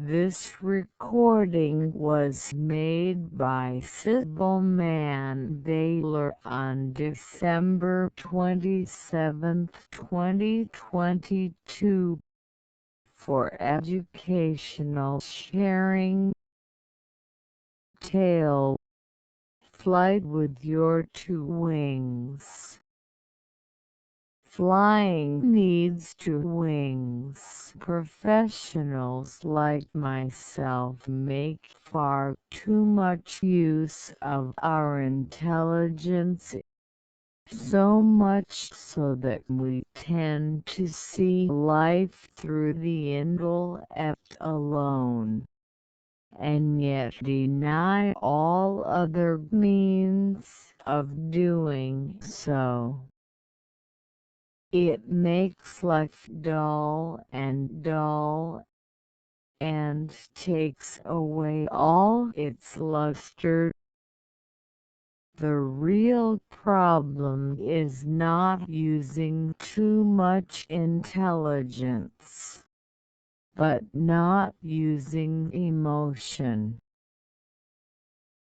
This recording was made by cybelle manvailer on December 27, 2022, for educational sharing. Tail. Flight with your two wings. Flying needs two wings. Professionals like myself make far too much use of our intelligence, so much so that we tend to see life through the intellect alone, and yet deny all other means of doing so. It makes life dull, and takes away all its luster. The real problem is not using too much intelligence, but not using emotion.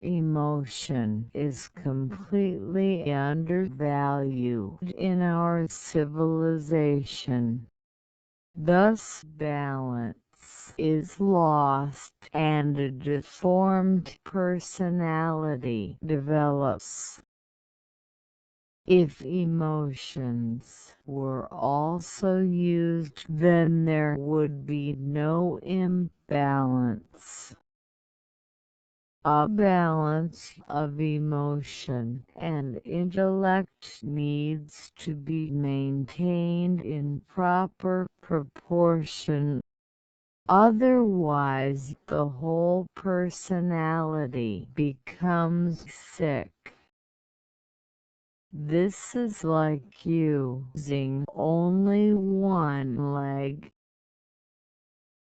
Emotion is completely undervalued in our civilization. Thus balance is lost and a deformed personality develops. If emotions were also used, then there would be no imbalance. A balance of emotion and intellect needs to be maintained in proper proportion. Otherwise, the whole personality becomes sick. This is like using only one leg.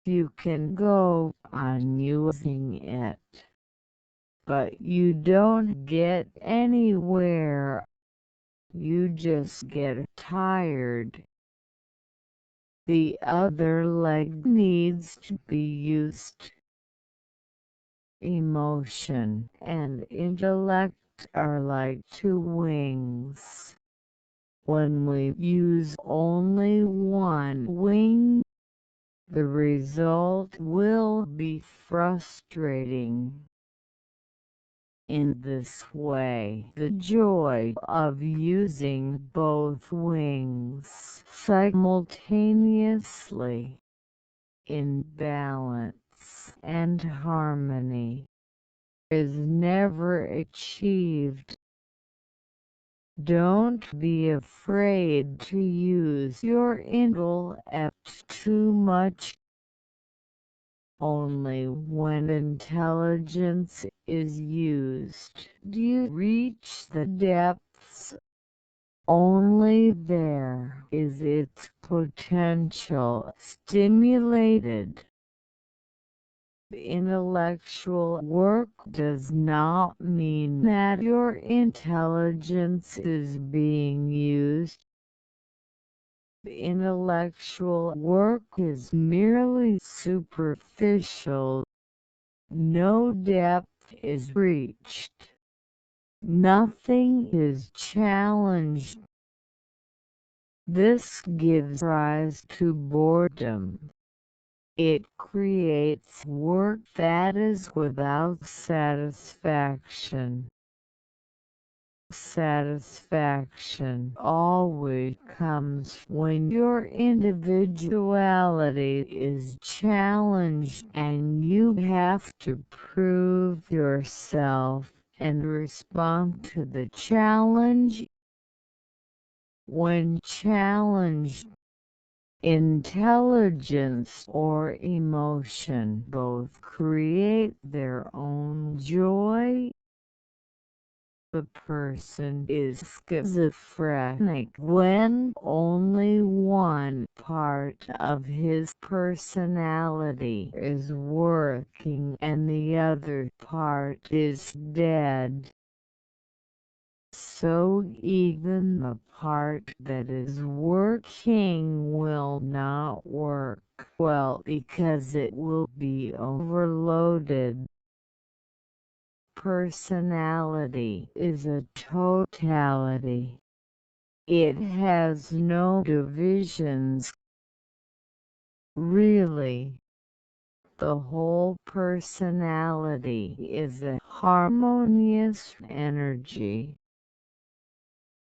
You can go on using it, but you don't get anywhere. You just get tired. The other leg needs to be used. Emotion and intellect are like two wings. When we use only one wing, the result will be frustrating. In this way, the joy of using both wings simultaneously, in balance and harmony, is never achieved. Don't be afraid to use your intellect too much. Only when intelligence is used do you reach the depths. Only there is its potential stimulated. Intellectual work does not mean that your intelligence is being used. Intellectual work is merely superficial. No depth is reached. Nothing is challenged. This gives rise to boredom. It creates work that is without satisfaction. Satisfaction always comes when your individuality is challenged and you have to prove yourself and respond to the challenge. When challenged, intelligence or emotion both create their own joy. The person is schizophrenic when only one part of his personality is working and the other part is dead. so even the part that is working will not work well because it will be overloaded. Personality is a totality. It has no divisions. Really, the whole personality is a harmonious energy.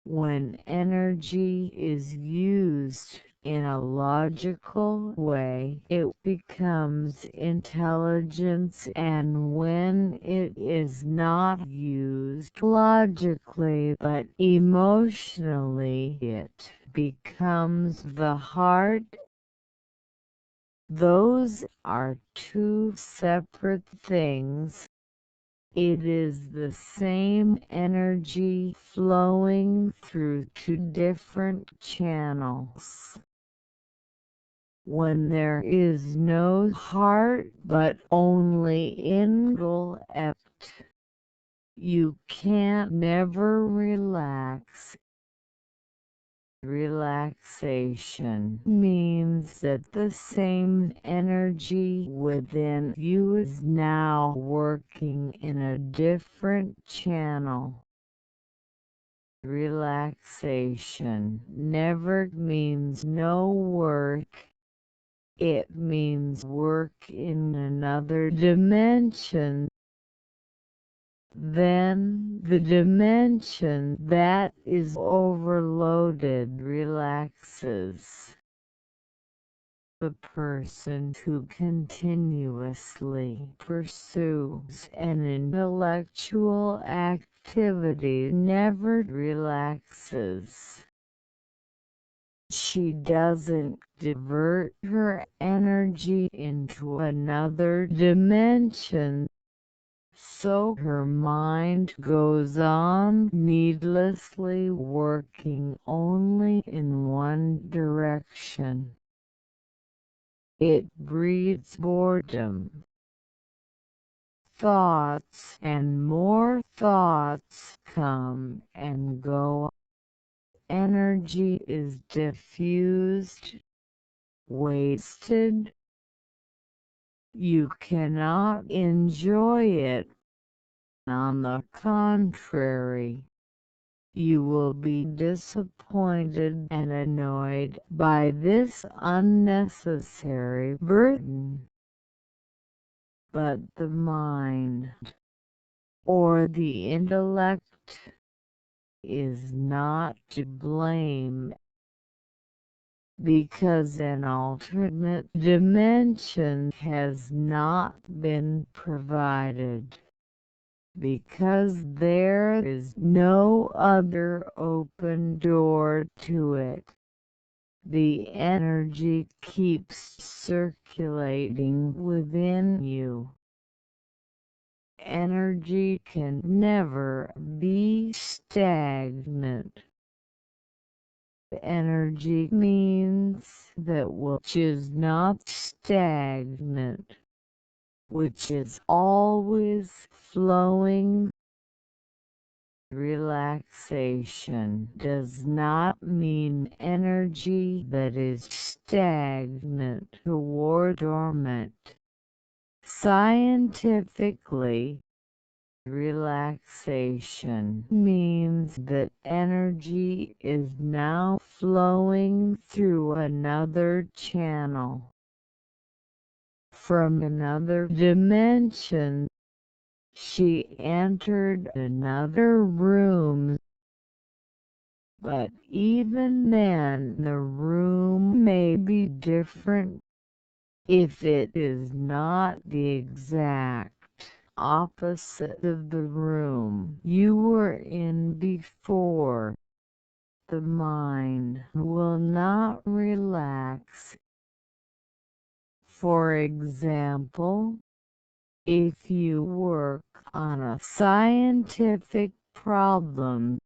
When energy is used in a logical way, it becomes intelligence, and when it is not used logically but emotionally, it becomes the heart. Those are two separate things. It is the same energy flowing through two different channels. When there is no heart but only intellect, you can never relax. Relaxation means that the same energy within you is now working in a different channel. Relaxation never means no work. It means work in another dimension. Then the dimension that is overloaded relaxes. The person who continuously pursues an intellectual activity never relaxes. She doesn't divert her energy into another dimension. So her mind goes on needlessly working only in one direction. It breeds boredom. Thoughts and more thoughts come and go. Energy is diffused, wasted. You cannot enjoy it. On the contrary, you will be disappointed and annoyed by this unnecessary burden. But the mind, or the intellect, is not to blame, because an alternate dimension has not been provided. Because there is no other open door to it, the energy keeps circulating within you. Energy can never be stagnant. Energy means that which is not stagnant, which is always flowing. Relaxation does not mean energy that is stagnant or dormant. Scientifically, relaxation means that energy is now flowing through another channel. From another dimension, she entered another room. But even then the room may be different. If it is not the exact opposite of the room you were in before, the mind will not relax. For example, if you work on a scientific problem,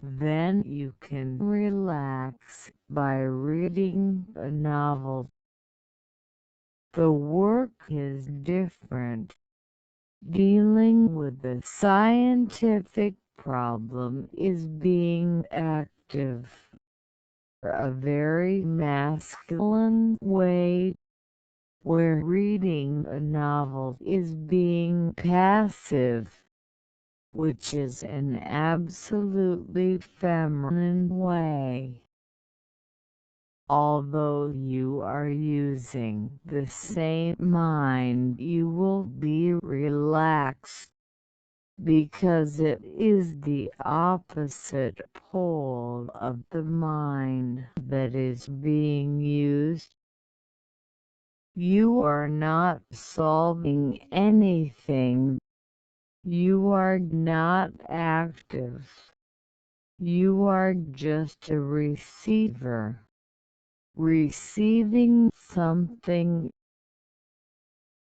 then you can relax by reading a novel. The work is different. Dealing with a scientific problem is being active, a very masculine way, where reading a novel is being passive, which is an absolutely feminine way. Although you are using the same mind, you will be relaxed, because it is the opposite pole of the mind that is being used. You are not solving anything. You are not active. You are just a receiver, receiving something.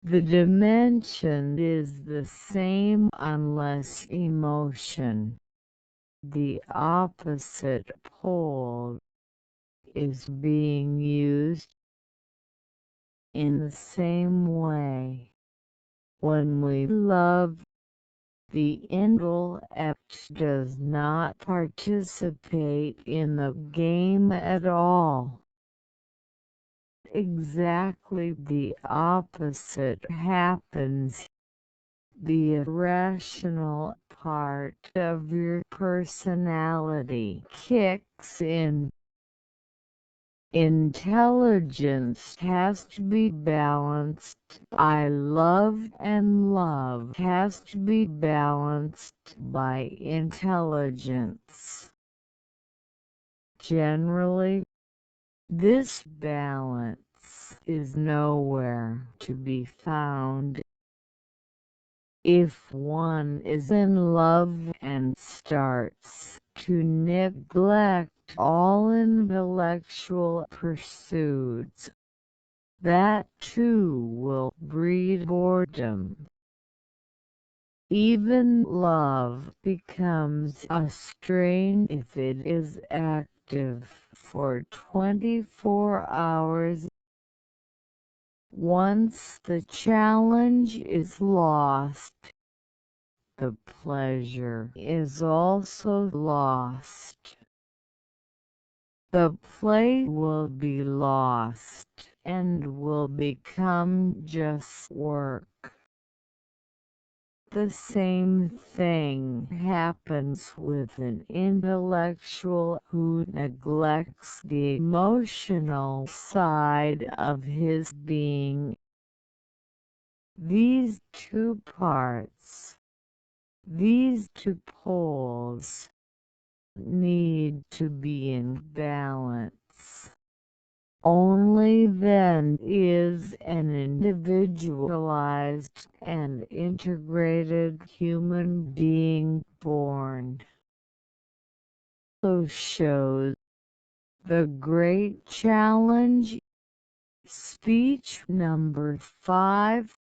The dimension is the same unless emotion, the opposite pole, is being used. In the same way, when we love, the intellect does not participate in the game at all. Exactly the opposite happens. The irrational part of your personality kicks in. Intelligence has to be balanced. I love, and love has to be balanced by intelligence. Generally, this balance is nowhere to be found. If one is in love and starts to neglect all intellectual pursuits, that too will breed boredom. Even love becomes a strain if it is active for 24 hours. Once the challenge is lost, the pleasure is also lost. The play will be lost and will become just work. The same thing happens with an intellectual who neglects the emotional side of his being. These two parts, these two poles, need to be in balance. Only then is an individualized and integrated human being born. So shows The Great Challenge, speech number 5.